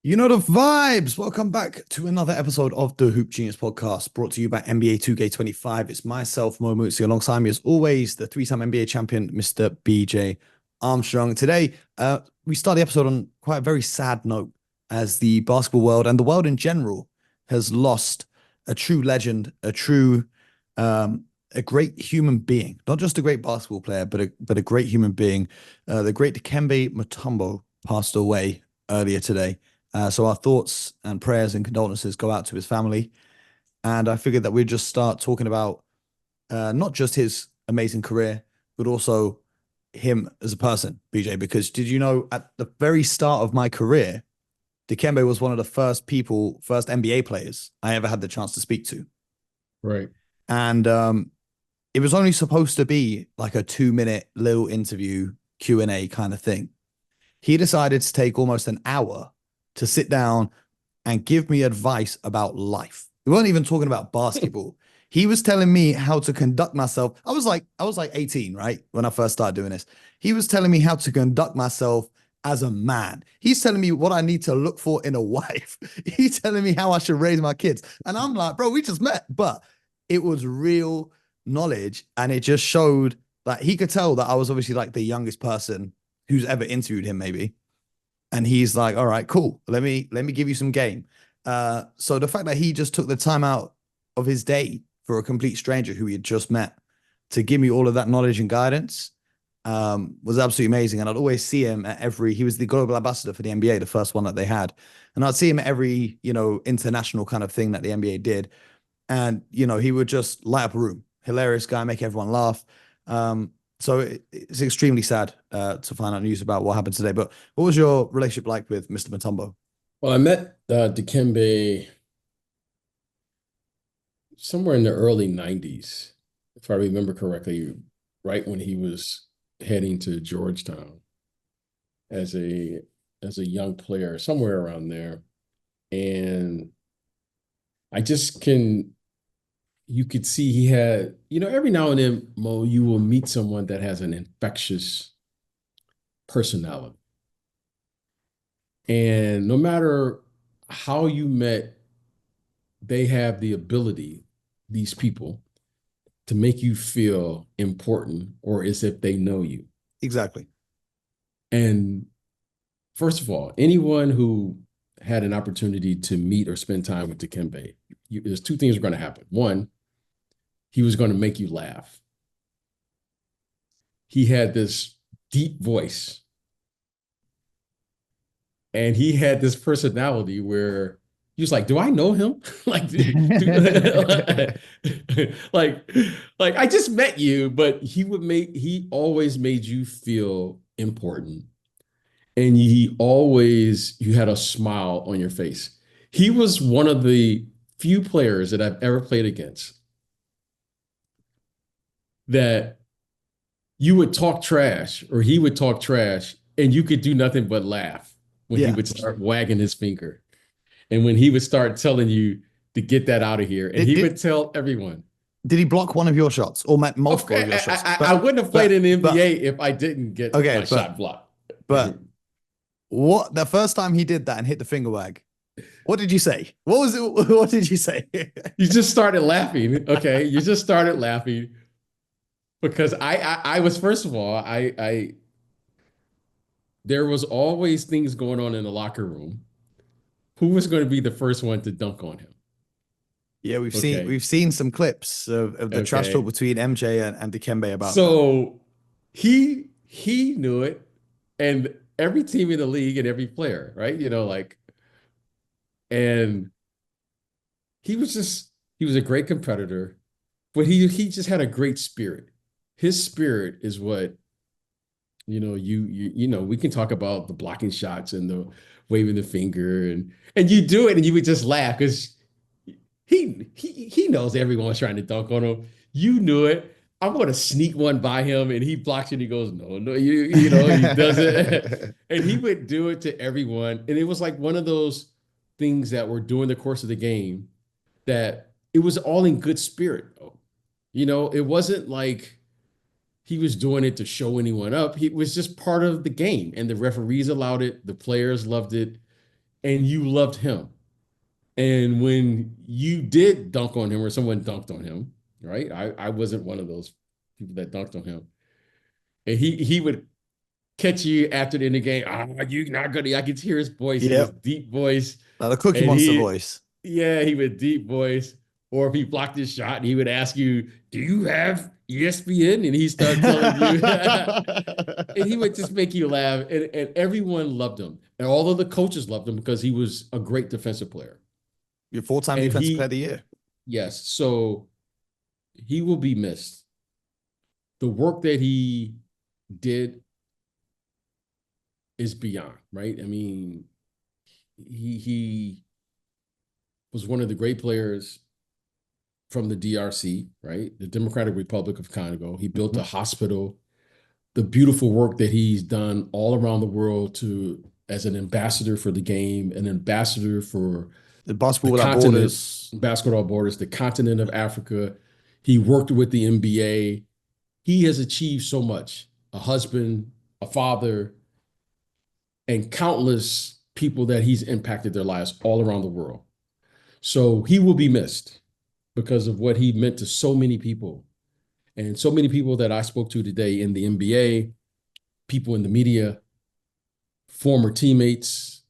You know the vibes. Welcome back to another episode of the Hoop Genius podcast brought to you by NBA 2K25. It's myself, Mo Mutsi, alongside me as always, the three-time NBA champion, Mr. BJ Armstrong. Today, we start the episode on quite a very sad note as the basketball world and the world in general has lost a true legend, a great human being, not just a great basketball player, but a great human being. The great Dikembe Mutombo passed away earlier today. So our thoughts and prayers and condolences go out to his family. And I figured that we'd just start talking about not just his amazing career, but also him as a person, BJ. Because did you know at the very start of my career, Dikembe was one of the first NBA players I ever had the chance to speak to. Right. And it was only supposed to be like a 2 minute little interview Q&A kind of thing. He decided to take almost an hour to sit down and give me advice about life. We weren't even talking about basketball. He was telling me how to conduct myself. I was like 18, right? When I first started doing this. He was telling me how to conduct myself as a man. He's telling me what I need to look for in a wife. He's telling me how I should raise my kids. And I'm like, bro, we just met. But it was real knowledge. And it just showed that he could tell that I was obviously like the youngest person who's ever interviewed him, maybe. And he's like, all right, cool. Let me give you some game. So the fact that he just took the time out of his day for a complete stranger who he had just met to give me all of that knowledge and guidance was absolutely amazing. And I'd always see him at he was the global ambassador for the NBA, the first one that they had. And I'd see him at every, international kind of thing that the NBA did. And, he would just light up a room. Hilarious guy, make everyone laugh. So it's extremely sad to find out news about what happened today. But what was your relationship like with Mr. Matumbo? Well, I met Dikembe somewhere in the early 90s, if I remember correctly, right when he was heading to Georgetown as a young player, somewhere around there. And I just you could see he had, every now and then, Mo, you will meet someone that has an infectious personality. And no matter how you met, they have the ability, these people, to make you feel important or as if they know you. Exactly. And first of all, anyone who had an opportunity to meet or spend time with Dikembe, there's two things are going to happen. One, he was going to make you laugh. He had this deep voice, and he had this personality where he was like, "Do I know him? like, like, like I just met you." But he always made you feel important, and you had a smile on your face. He was one of the few players that I've ever played against that you would talk trash or he would talk trash, and you could do nothing but laugh when he Yeah. would start wagging his finger. And when he would start telling you to get that out of here, and Did, he did would tell everyone, did he block one of your shots or of, multiple of your shots? I wouldn't have played in the But NBA if I didn't get okay, my shot blocked. but what the first time he did that and hit the finger wag, what did you say? What was it? What did you say? You just started laughing. Okay. You just started laughing because I was, first of all, there was always things going on in the locker room. Who was going to be the first one to dunk on him? Yeah, we've seen Okay. we've seen some clips of the trash talk Okay. between MJ and Dikembe about that. So he knew it, and every team in the league and every player, right? And he was a great competitor, but he just had a great spirit. His spirit is what, we can talk about the blocking shots and the waving the finger, and you do it and you would just laugh because he knows everyone's trying to dunk on him. You knew it. I'm going to sneak one by him, and he blocks it. And he goes, "No, no, he does it." And he would do it to everyone. And it was like one of those things that were during the course of the game that it was all in good spirit. It wasn't like he was doing it to show anyone up. He was just part of the game, and the referees allowed it. The players loved it. and you loved him. And when you did dunk on him or someone dunked on him, right? I wasn't one of those people that dunked on him. And he would catch you after the end of the game. Ah, you not gonna. I could hear his voice in his Yep. deep voice, Like the Cookie and Monster voice. yeah, he would deep voice. Or if he blocked his shot, he would ask you, "Do you have ESPN?" And he started telling you, and he would just make you laugh. And everyone loved him, and all of the coaches loved him because he was a great defensive player. Your four-time And defensive player of the year. yes, so he will be missed. The work that he did is beyond, right? I mean, he was one of the great players from the DRC, right? The Democratic Republic of Congo. He built a Mhm. hospital. The beautiful work that he's done all around the world to as an ambassador for the game, an ambassador for The the basketball without continent, borders. basketball borders, the continent of Africa. He worked with the NBA. He has achieved so much. A husband, a father, and countless people that he's impacted their lives all around the world. So he will be missed because of what he meant to so many people. And so many people that I spoke to today in the NBA, people in the media, former teammates,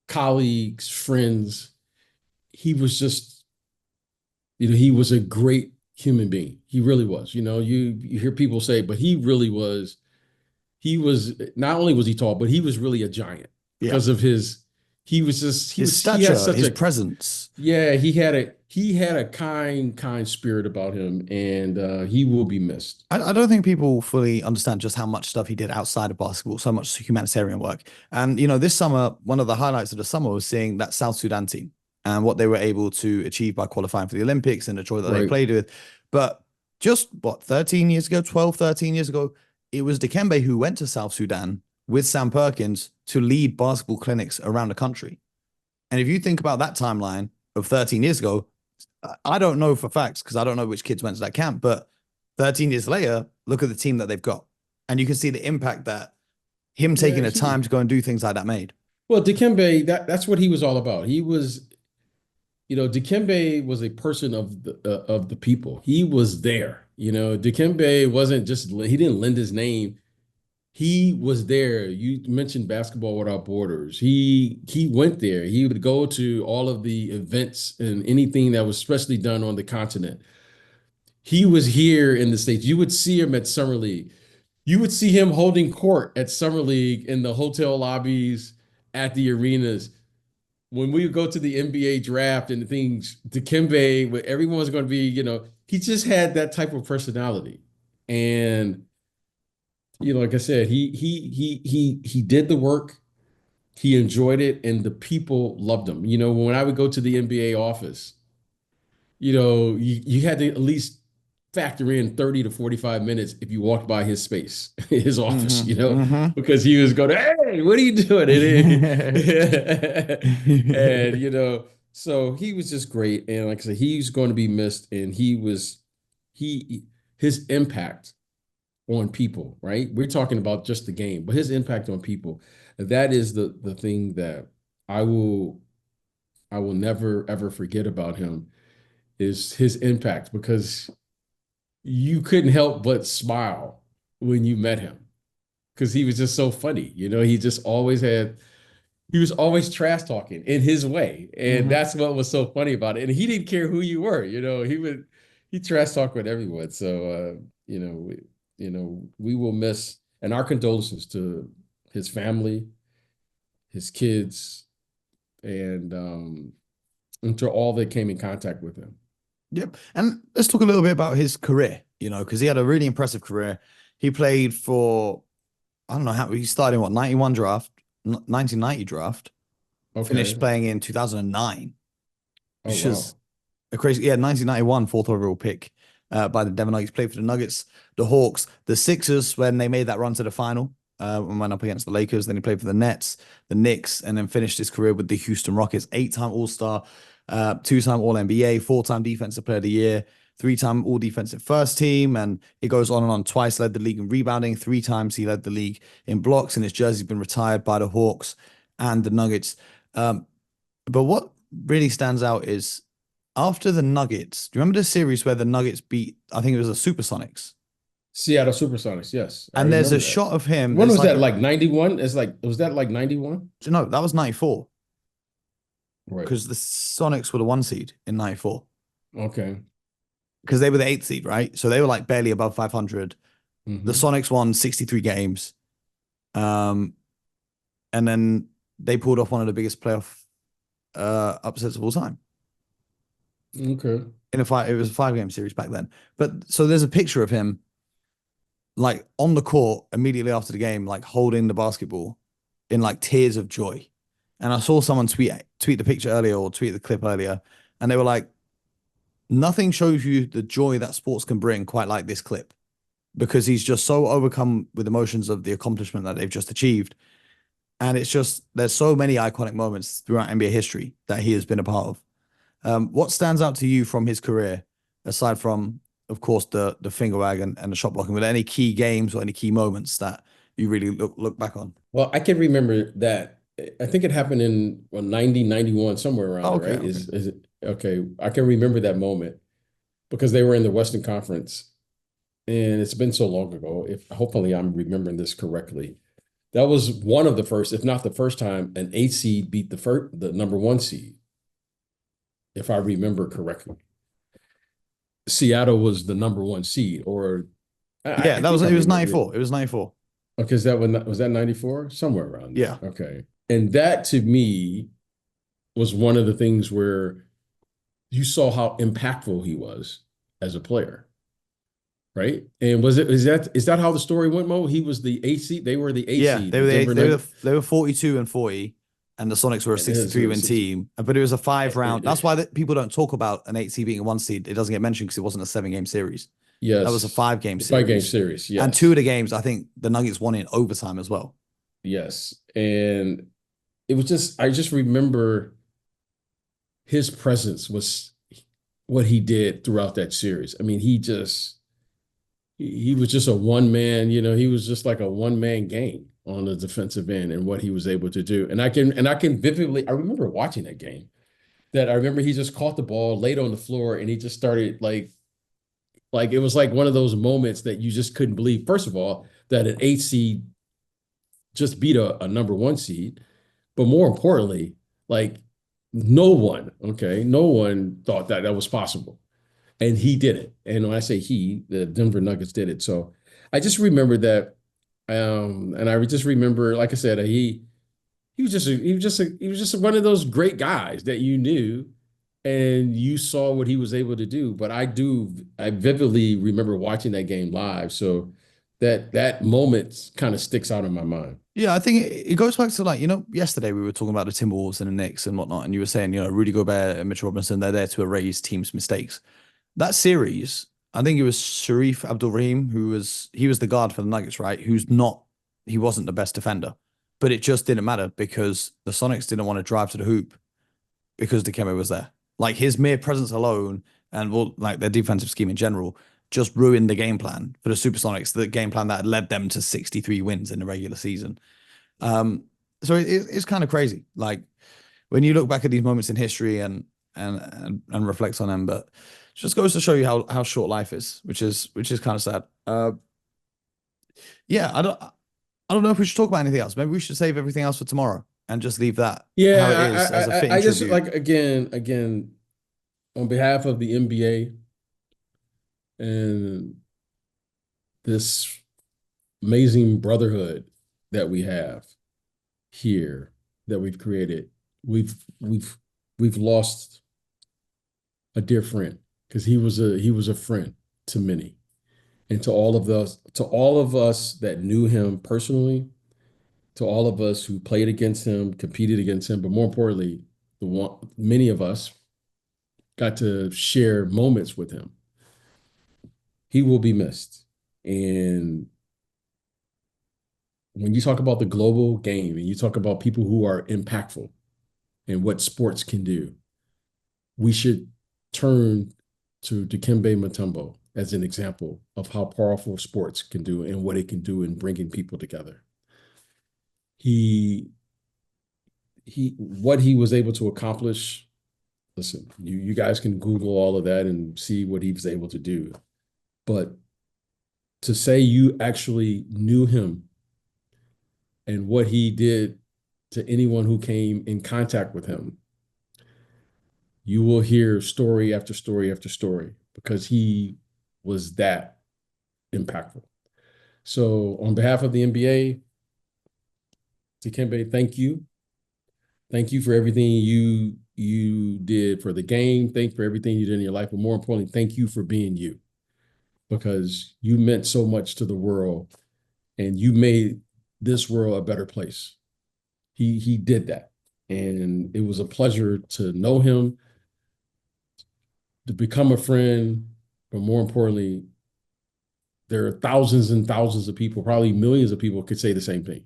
colleagues, friends. He was just, he was a great human being. He really was. You hear people say, but he was not only was he tall, but he was really a giant Yeah. because of he was just His he had stature, such his a presence. yeah, he had a kind spirit about him, and he will be missed. I don't think people fully understand just how much stuff he did outside of basketball, so much humanitarian work. And, this summer, one of the highlights of the summer was seeing that South Sudan team and what they were able to achieve by qualifying for the Olympics and the joy that they Right. played with. But just what, 13 years ago, 12, 13 years ago, it was Dikembe who went to South Sudan with Sam Perkins to lead basketball clinics around the country. And if you think about that timeline of 13 years ago, I don't know for facts because I don't know which kids went to that camp, but 13 years later, look at the team that they've got. And you can see the impact that him taking Yeah, the time to go and do things like that made. well, Dikembe, that's what he was all about. He was, Dikembe was a person of the people. He was there. Dikembe wasn't just he didn't lend his name. He was there. You mentioned Basketball Without Borders. He went there. He would go to all of the events and anything that was specially done on the continent. He was here in the States. You would see him at Summer League. You would see him holding court at Summer League in the hotel lobbies, at the arenas. When we would go to the NBA draft and things, Dikembe, where everyone was going to be, he just had that type of personality. And like I said, he did the work, he enjoyed it, and the people loved him. When I would go to the NBA office, you had to at least factor in 30 to 45 minutes if you walked by his space, his office, Mm-hmm. because he was going, "Hey, what are you doing?" And, so he was just great. And like I said, he's going to be missed. And he, his impact on people, right? We're talking about just the game, but his impact on people, that is the thing that I will I will never ever forget about him is his impact because you couldn't help but smile when you met him because he was just so funny. He was always trash talking in his way. And Mm-hmm. that's what was so funny about it. And he didn't care who you were, he trash talked with everyone. So, we will miss, and our condolences to his family, his kids, and to all that came in contact with him. Yep. And let's talk a little bit about his career, because he had a really impressive career. He played for, I don't know how, he started in what, 91 draft, 1990 draft, finished Okay. playing in 2009, Oh, which is wow. a crazy, yeah, 1991 fourth overall pick by the Denver Nuggets. Played for the Nuggets, the Hawks, the Sixers when they made that run to the final and went up against the Lakers. Then he played for the Nets, the Knicks, and then finished his career with the Houston Rockets. 8-time All-Star, 2-time All-NBA, 4-time Defensive Player of the Year, 3-time All-Defensive First Team, and it goes on and on. Twice led the league in rebounding, 3 times he led the league in blocks, and his jersey's been retired by the Hawks and the Nuggets. Um, but what really stands out is after the Nuggets. Do you remember the series where the Nuggets beat? I think it was the Supersonics. Seattle Supersonics. Yes, I And there's a remember that. shot of him. When There's was like that? a Like 91? It's like, was that like 91? no, that was 94 Right. because the Sonics were the one seed in 94 Okay. because they were the eighth seed, right? So they were like barely above 500. The Hmm. Sonics won 63 games. Um, and then they pulled off one of the biggest playoff upsets of all time. Okay. It was a 5 game series back then. But so there's a picture of him like on the court immediately after the game, like holding the basketball in like tears of joy. And I saw someone tweet the picture earlier or tweet the clip earlier, and they were like, nothing shows you the joy that sports can bring quite like this clip because he's just so overcome with emotions of the accomplishment that they've just achieved. And it's just there's so many iconic moments throughout NBA history that he has been a part of. What stands out to you from his career, aside from, of course, the finger wag and the shot blocking? Were there any key games or any key moments that you really look back on? Well, I can remember that. I think it happened in well, 90, 91, somewhere around Oh, there, okay, right? okay. Is it okay? I can remember that moment because they were in the Western Conference, and it's been so long ago. If hopefully I'm remembering this correctly, that was one of the first, if not the first time, an eight seed beat the number one seed, if I remember correctly. Seattle was the number one seed, or Yeah, I that was think I it was remember. 94. It was 94. Okay, is that when was that 94? Somewhere around there. Yeah. Okay. And that to me was one of the things where you saw how impactful he was as a player, right? And is that how the story went, Mo? He was the eight seed, they were the eight Yeah, seed, they the were Denver Nuggets. they were 42 and 40, and the Sonics were a And it was 63 win 60. team. But it was a 5 round. That's why people don't talk about an 8 seed beating a 1 seed. It doesn't get mentioned because it wasn't a 7 game series. That was a Yes. 5 game 5 game series. series. And two Yes. of the games, I think the Nuggets won in overtime as well. Yes. And it was just, I just remember his presence was what he did throughout that series. I mean, he was just a one man, he was just like a one man game on the defensive end and what he was able to do. And I can vividly, I remember watching that game that I remember he just caught the ball, laid on the floor, and he just started like it was like one of those moments that you just couldn't believe. First of all, that an eight seed just beat a number one seed, but more importantly, like no one thought that that was possible. And he did it. And when I say he, the Denver Nuggets did it. So I just remember that, and I just remember, like I said, he was just one of those great guys that you knew, and you saw what he was able to do. But I vividly remember watching that game live. So that moment kind of sticks out in my mind. Yeah, I think it goes back to like, yesterday we were talking about the Timberwolves and the Knicks and whatnot, and you were saying, Rudy Gobert and Mitchell Robinson, they're there to erase teams' mistakes. That series, I think it was Sharif Abdul-Rahim he was the guard for the Nuggets, right? He wasn't the best defender, but it just didn't matter because the Sonics didn't want to drive to the hoop because Dikembe was there. Like his mere presence alone and well, like their defensive scheme in general just ruined the game plan for the Supersonics, the game plan that had led them to 63 wins in the regular season. Um, so it's kind of crazy. Like when you look back at these moments in history and reflect on them, but it just goes to show you how short life is, which is kind of sad. Yeah, I don't know if we should talk about anything else. Maybe we should save everything else for tomorrow and just leave that how it is as a Yeah, fitting I just tribute. like again, on behalf of the NBA and this amazing brotherhood that we have here that we've created, we've we've we've lost a dear friend because he was a friend to many. And to all of us that knew him personally, to all of us who played against him, competed against him, but more importantly, many of us got to share moments with him. He will be missed. And when you talk about the global game and you talk about people who are impactful and what sports can do, we should turn to Dikembe Mutombo as an example of how powerful sports can do and what it can do in bringing people together. He what he was able to accomplish. Listen, you guys can Google all of that and see what he was able to do. But to say you actually knew him and what he did to anyone who came in contact with him, you will hear story after story after story because he was that impactful. So, on behalf of the NBA, Dikembe, thank you. Thank you for everything you did for the game. Thank you for everything you did in your life. But more importantly, thank you for being you because you meant so much to the world and you made this world a better place. He did that. And it was a pleasure to know him, to become a friend, but more importantly, there are thousands and thousands of people, probably millions of people could say the same thing.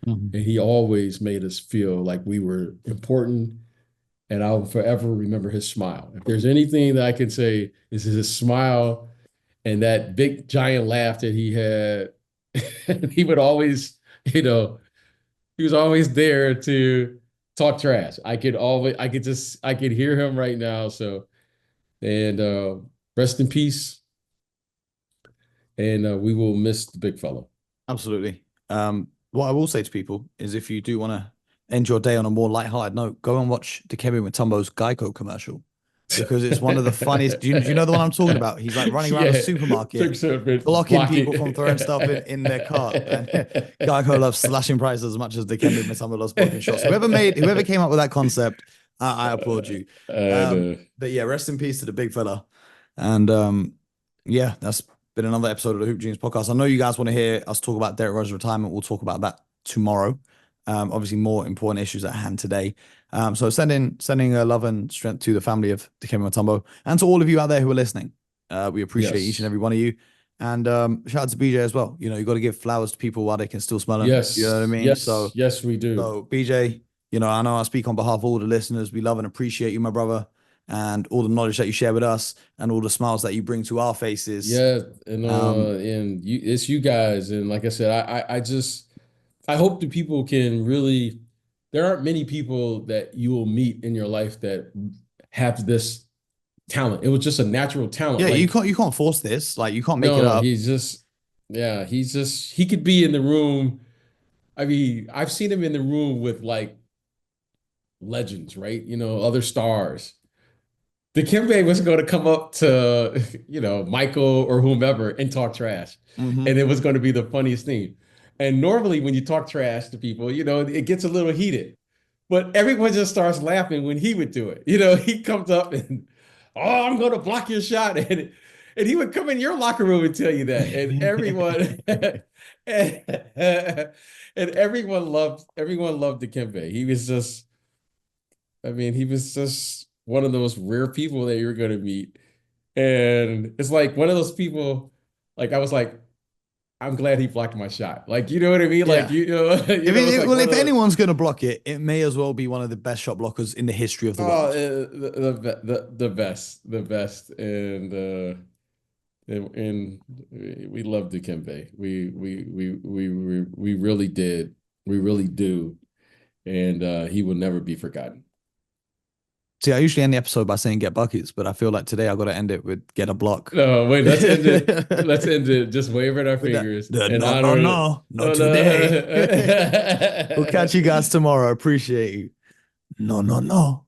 Mhm. And he always made us feel like we were important. And I'll forever remember his smile. If there's anything that I can say, is his smile and that big giant laugh that he had. He would always, he was always there to talk trash. I could hear him right now. So, and rest in peace. And we will miss the big fellow. Absolutely. What I will say to people is if you do want to end your day on a more lighthearted note, go and watch Dikembe Mutombo's Geico commercial because it's one of the funniest. Do you know the one I'm talking about? He's like running around the Yeah, supermarket, blocking blocking. people from throwing stuff in their cart. And Geico loves slashing prices as much as Dikembe Mutombo loves blocking shots. Whoever came up with that concept, I applaud you. And, But yeah, rest in peace to the big fella. And yeah, that's been another episode of the Hoop Genius podcast. I know you guys want to hear us talk about Derrick Rose's retirement. We'll talk about that tomorrow. Obviously, more important issues at hand today. So sending love and strength to the family of Dikembe Mutombo and to all of you out there who are listening. We appreciate each and every one of you. And shout out to BJ as well. You got to give flowers to people while they can still smell them. You know what I mean? Yes, we do. So BJ, I know I speak on behalf of all the listeners. We love and appreciate you, my brother, and all the knowledge that you share with us and all the smiles that you bring to our faces. Yeah, and it's you guys, and like I said, I hope that people can really. There aren't many people that you will meet in your life that have this talent. It was just a natural talent. Yeah, like, you can't force this. Like you can't make it no, up. he could be in the room. I mean, I've seen him in the room with like legends, right? Other stars. Dikembe was going to come up to, Michael or whomever and talk trash. Mm-hmm. And it was going to be the funniest thing. And normally when you talk trash to people, it gets a little heated. But everyone just starts laughing when he would do it. He comes up and, oh, I'm going to block your shot. And he would come in your locker room and tell you that. And everyone and everyone loved Dikembe. He was just one of those rare people that you're going to meet. And it's like one of those people, like, I was like, I'm glad he blocked my shot. Like, you know what I mean? Like, if anyone's going to block it, it may as well be one of the best shot blockers in the history of the world. The best. And we love Dikembe. We really did. We really do. And he will never be forgotten. See, I usually end the episode by saying get buckets, but I feel like today I got to end it with get a block. No, wait, let's end it. Let's end it. Just waving our fingers. Not today. We'll catch you guys tomorrow. Appreciate you. No.